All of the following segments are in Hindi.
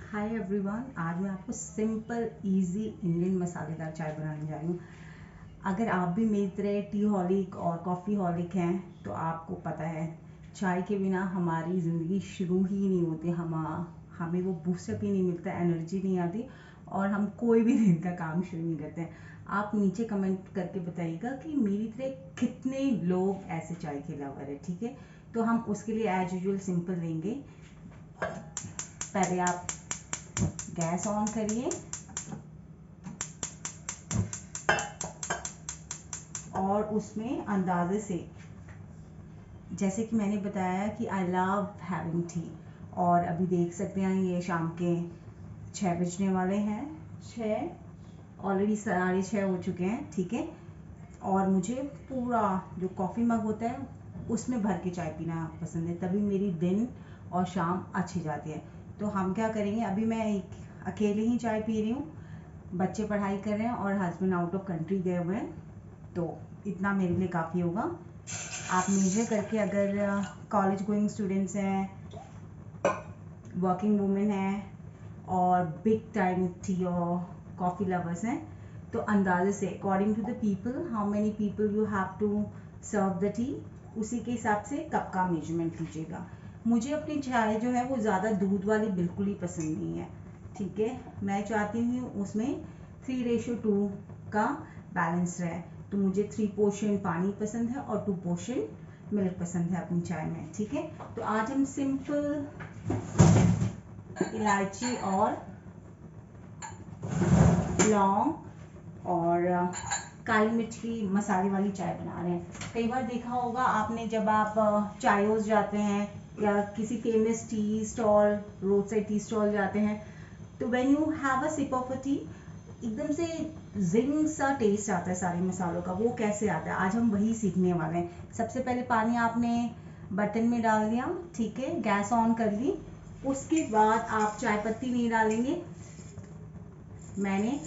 हाय एवरीवन, आज मैं आपको सिंपल इजी इंडियन मसालेदार चाय बनाने जा रही हूँ। अगर आप भी मेरी तरह टी हॉलिक और कॉफ़ी हॉलिक हैं तो आपको पता है चाय के बिना हमारी ज़िंदगी शुरू ही नहीं होती। हमें वो बूस्टअप ही नहीं मिलता, एनर्जी नहीं आती और हम कोई भी दिन का काम शुरू नहीं करते हैं। आप नीचे कमेंट करके बताइएगा कि मेरी तरह कितने लोग ऐसे चाय के लवर है। ठीक है, तो हम उसके लिए एज यूजुअल सिंपल लेंगे। पहले आप गैस ऑन करिए और उसमें अंदाजे से, जैसे कि मैंने बताया कि आई लव हैविंग टी, और अभी देख सकते हैं ये शाम के 6 बजने वाले हैं। 6 ऑलरेडी 6:30 हो चुके हैं। ठीक है, और मुझे पूरा जो कॉफ़ी मग होता है उसमें भर के चाय पीना पसंद है, तभी मेरी दिन और शाम अच्छी जाती है। तो हम क्या करेंगे, अभी मैं अकेले ही चाय पी रही हूँ, बच्चे पढ़ाई कर रहे हैं और हस्बैंड आउट ऑफ कंट्री गए हुए हैं, तो इतना मेरे लिए काफ़ी होगा। आप मेजर करके, अगर कॉलेज गोइंग स्टूडेंट्स हैं, वर्किंग वुमेन हैं और बिग टाइम टी और कॉफ़ी लवर्स हैं, तो अंदाजे से according to the people, how many people you have to serve the tea, उसी के हिसाब से कप का मेजरमेंट लीजिएगा। मुझे अपनी चाय जो है वो ज़्यादा दूध वाली बिल्कुल ही पसंद नहीं है। ठीक है, मैं चाहती हूँ उसमें 3:2 का बैलेंस रहे। तो मुझे 3 पोर्शन पानी पसंद है और 2 पोर्शन मिल्क पसंद है अपनी चाय में। ठीक है, तो आज हम सिंपल इलायची और लौंग और काली मिर्च की मसाले वाली चाय बना रहे हैं। कई बार देखा होगा आपने, जब आप चायोस जाते हैं या किसी famous tea stall, road side tea stall जाते हैं, तो when you have a sip of a tea, एकदम से जिंग सा टेस्ट आता है सारे मसालों का। वो कैसे आता है, आज हम वही सीखने वाले हैं। सबसे पहले पानी आपने बर्तन में डाल दिया। ठीक है, गैस ऑन कर ली। उसके बाद आप चाय पत्ती नहीं डालेंगे। मैंने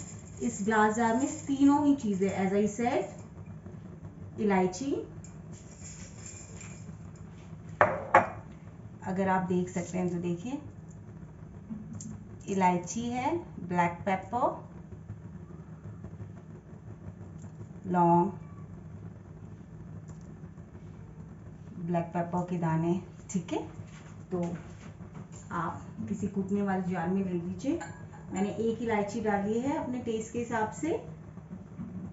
इस ग्लास जार में तीनों ही चीजें, एज आई सेड, इलायची, अगर आप देख सकते हैं तो देखिए, इलायची है, ब्लैक पेपर, लौंग, ब्लैक पेपर के दाने। ठीक है, तो आप किसी कूटने वाले जार में ले लीजिए। मैंने 1 इलायची डाली है अपने टेस्ट के हिसाब से,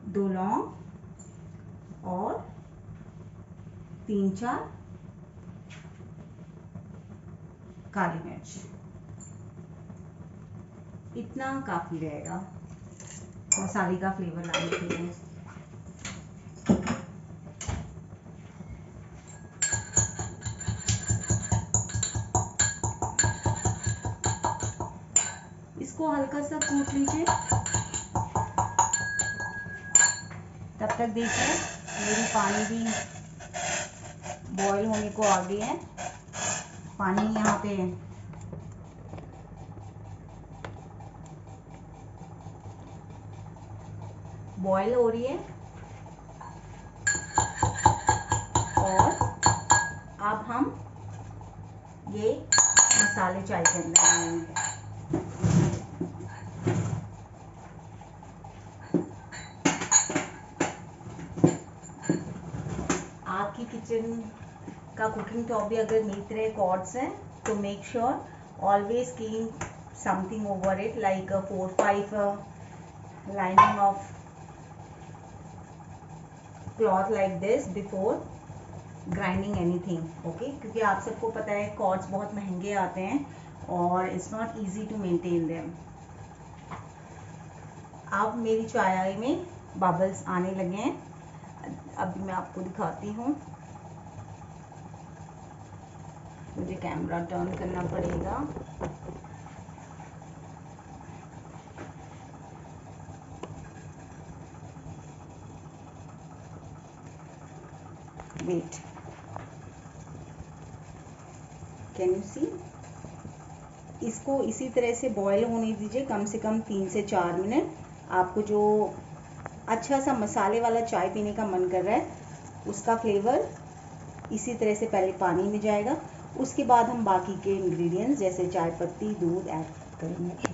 2 लौंग और 3-4 काली मिर्च। इतना काफी रहेगा मसाले का फ्लेवर लाने के लिए। इसको हल्का सा कूट लीजिए। तब तक देखिए मेरी पानी भी बॉईल होने को आ गई है। पानी यहाँ पे बॉईल हो रही है और अब हम ये मसाले चाय के अंदर डालेंगे। आपकी किचन का कुकिंग टॉप भी अगर मेरी तरह कॉर्ड्स हैं तो make sure always keep something over it, like 4-5 lining of cloth like this before grinding anything. Okay, क्योंकि आप सबको पता है कॉर्ड्स बहुत महंगे आते हैं और it's not easy to maintain them. अब मेरी चाय में बबल्स आने लगे हैं, अभी मैं आपको दिखाती हूँ। मुझे कैमरा टर्न करना पड़ेगा। Wait, can you see? इसको इसी तरह से बॉईल होने दीजिए, कम से कम 3 से 4 मिनट। आपको जो अच्छा सा मसाले वाला चाय पीने का मन कर रहा है उसका फ्लेवर इसी तरह से पहले पानी में जाएगा। उसके बाद हम बाकी के इंग्रेडिएंट्स जैसे चाय पत्ती, दूध ऐड बात करेंगे।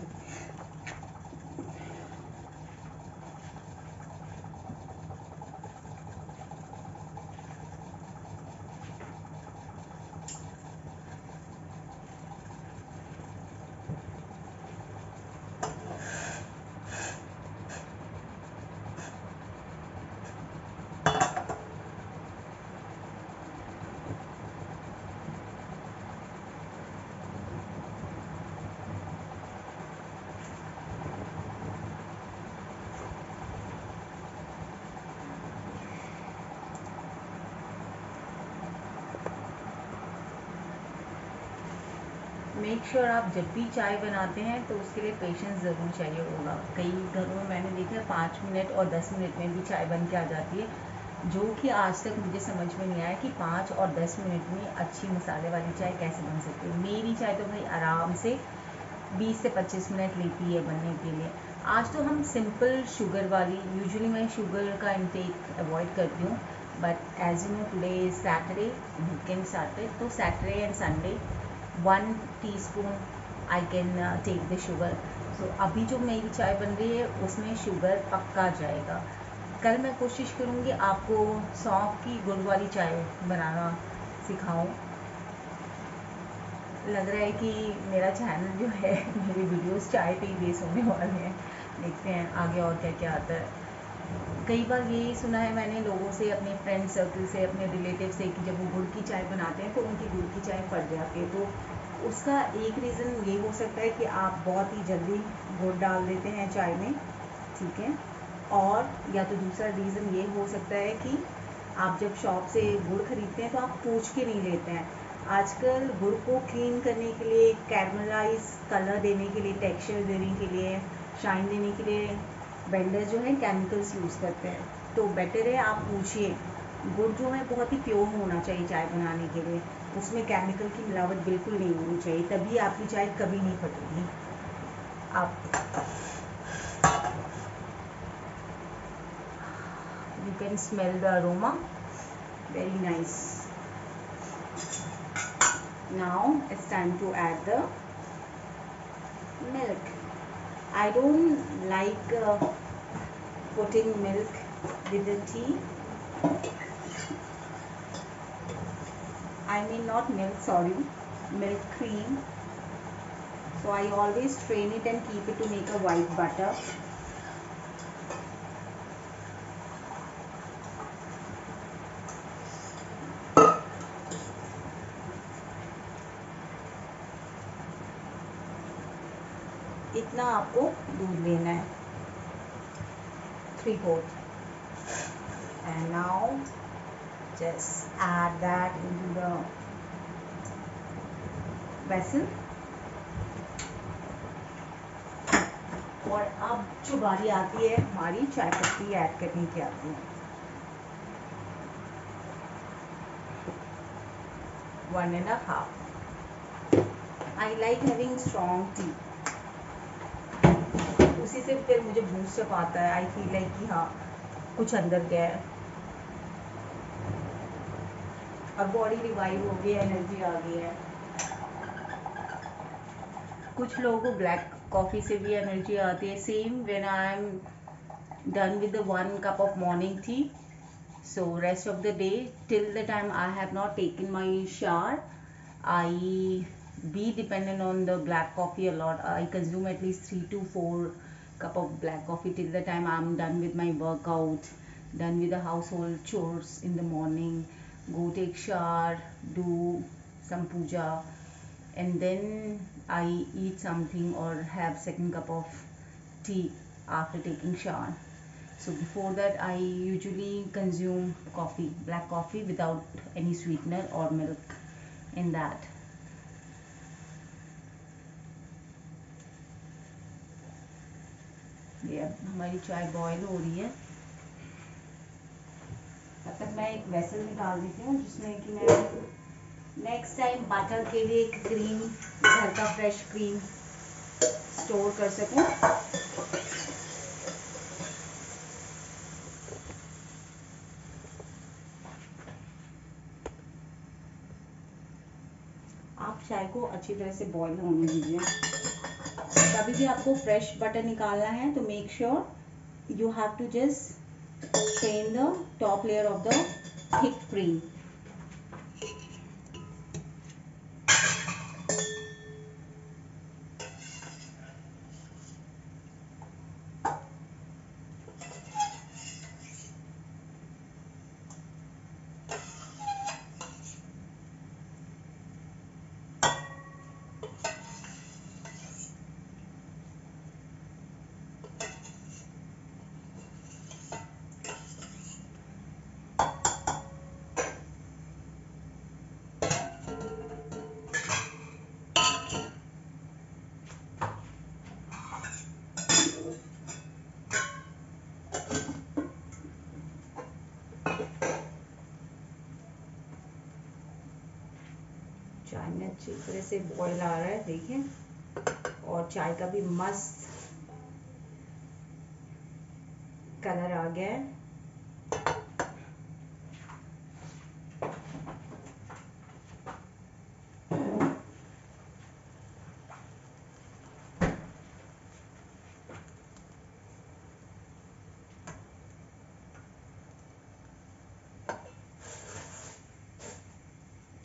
मेक श्योर आप जब भी चाय बनाते हैं तो उसके लिए पेशेंस ज़रूर चाहिए होगा। कई घरों में मैंने देखा है 5 मिनट और 10 मिनट में भी चाय बन के आ जाती है, जो कि आज तक मुझे समझ में नहीं आया कि 5 और 10 मिनट में अच्छी मसाले वाली चाय कैसे बन सकती है। मेरी चाय तो भाई आराम से 20 से 25 मिनट लेती है बनने के लिए। आज तो हम सिंपल शुगर वाली, यूजुअली मैं शुगर का इंटेक अवॉइड करती हूँ, but as you know today is Saturday, weekend started, तो Saturday and Sunday 1 teaspoon I can take the sugar. So अभी जो मेरी चाय बन रही है उसमें शुगर पक्का जाएगा। कल मैं कोशिश करूँगी आपको सौंफ की गुड़ वाली चाय बनाना सिखाऊं। लग रहा है कि मेरा चैनल जो है, मेरे वीडियोस चाय पे ही बेस होने वाले हैं। देखते हैं आगे और क्या क्या आता है। कई बार ये सुना है मैंने लोगों से, अपने फ्रेंड सर्कल से, अपने रिलेटिव से, कि जब वो गुड़ की चाय बनाते हैं तो उनकी गुड़ की चाय फट जाती है। तो उसका एक रीज़न ये हो सकता है कि आप बहुत ही जल्दी गुड़ डाल देते हैं चाय में, ठीक है। और या तो दूसरा रीज़न ये हो सकता है कि आप जब शॉप से गुड़ खरीदते हैं तो आप पूछ के नहीं लेते हैं। आजकल गुड़ को क्लीन करने के लिए, कैरमलाइज कलर देने के लिए, टेक्सचर देने के लिए, शाइन देने के लिए वेंडर जो है केमिकल्स यूज़ करते हैं। तो बेटर है आप पूछिए। गुड़ जो है बहुत ही प्योर होना चाहिए चाय बनाने के लिए, उसमें केमिकल की मिलावट बिल्कुल नहीं होनी चाहिए, तभी आपकी चाय कभी नहीं फटेगी। आप you can smell the aroma, very nice. Now it's time to add the milk. I don't like putting milk with the tea. I mean not milk, sorry, milk cream. So I always strain it and keep it to make a white butter. इतना आपको दूध लेना है, 3/4, and now just add that into the vessel. और अब जो बारी आती है हमारी चाय पत्ती ऐड करने की आती है। 1.5. I like having strong tea. उसी से फिर मुझे बूस्टअप आता है, आई फील लाइक कि हाँ कुछ अंदर गया है और बॉडी रिवाइव हो गई, एनर्जी आ गई है। कुछ लोगों को ब्लैक कॉफ़ी से भी एनर्जी आती है। Same when I am done with the 1 cup of morning tea, so rest of the day till the time I have not taken my shower, I be dependent on the black coffee a lot. I consume at least 3 to 4 cup of black coffee till the time I'm done with my workout, done with the household chores in the morning, go take shower, do some puja, and then I eat something or have second cup of tea after taking shower. So before that I usually consume coffee, black coffee without any sweetener or milk in that. ये अब हमारी चाय बॉईल हो रही है, तब तक मैं एक वेसल निकाल देती हूँ जिसमें कि मैं नेक्स्ट टाइम बटर के लिए एक क्रीम, घर का फ्रेश क्रीम स्टोर कर सकूँ। आप चाय को अच्छी तरह से बॉईल होने दीजिए। कभी भी आपको फ्रेश बटर निकालना है तो make sure you have to just strain the top layer of the thick cream. चाय में अच्छी तरह से बॉईल आ रहा है देखिए, और चाय का भी मस्त कलर आ गया है।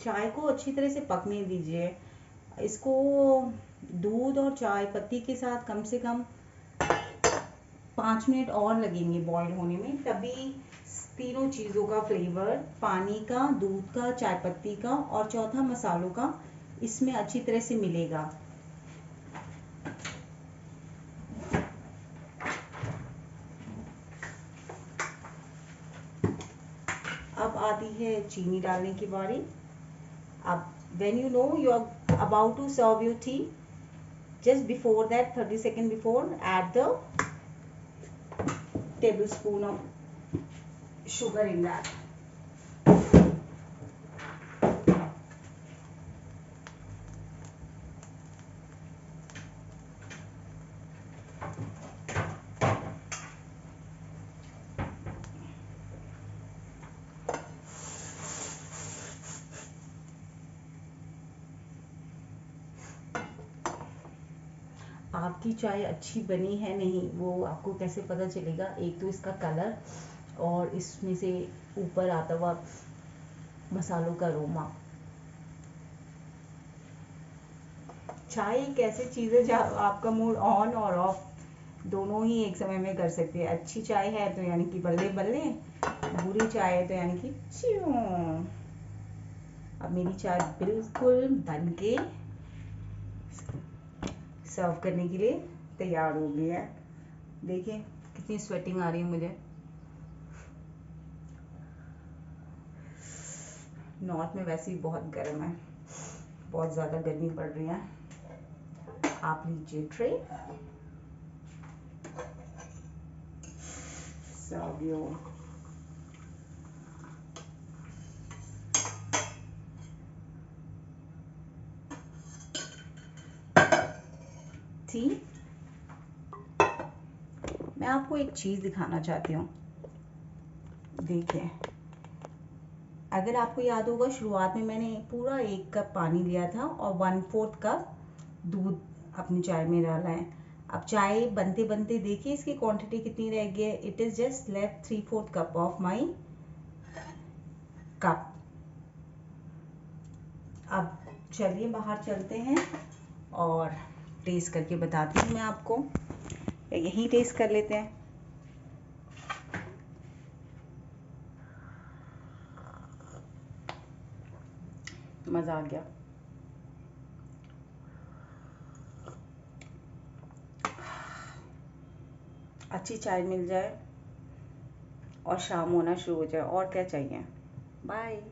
चाय को अच्छी तरह से पकने दीजिए। इसको दूध और चाय पत्ती के साथ कम से कम 5 मिनट और लगेंगे बॉईल होने में, तभी तीनों चीज़ों का फ्लेवर, पानी का, दूध का, चाय पत्ती का और चौथा मसालों का इसमें अच्छी तरह से मिलेगा। अब आती है चीनी डालने की बारी। अब when you know you are about to serve your tea, just before that 30 seconds before add the tablespoon of sugar in that. आपकी चाय अच्छी बनी है नहीं वो आपको कैसे पता चलेगा? एक तो इसका कलर और इसमें से ऊपर आता हुआ मसालों का अरोमा। चाय एक ऐसी चीज़ है जहाँ आपका मूड ऑन और ऑफ दोनों ही एक समय में कर सकते हैं। अच्छी चाय है तो यानी कि बल्ले बल्ले, बुरी चाय है तो यानी कि च्यों। अब मेरी चाय बिल्कुल बन के सर्व करने के लिए तैयार हो गई है। देखिए कितनी स्वेटिंग आ रही है मुझे। नॉर्थ में वैसे ही बहुत गर्म है, बहुत ज़्यादा गर्मी पड़ रही है। आप लीजिए ट्रे, सर्व योर टी। मैं आपको एक चीज़ दिखाना चाहती हूँ। देखिए, अगर आपको याद होगा शुरुआत में मैंने पूरा 1 कप पानी लिया था और 1/4 कप दूध अपनी चाय में डाला है। अब चाय बनते बनते देखिए इसकी क्वांटिटी कितनी रह गई है। It is just left 3/4 cup of my cup. अब चलिए बाहर चलते हैं और टेस्ट करके बताती हूँ मैं आपको, या यहीं टेस्ट कर लेते हैं। मज़ा आ गया। अच्छी चाय मिल जाए और शाम होना शुरू हो जाए, और क्या चाहिए। बाय।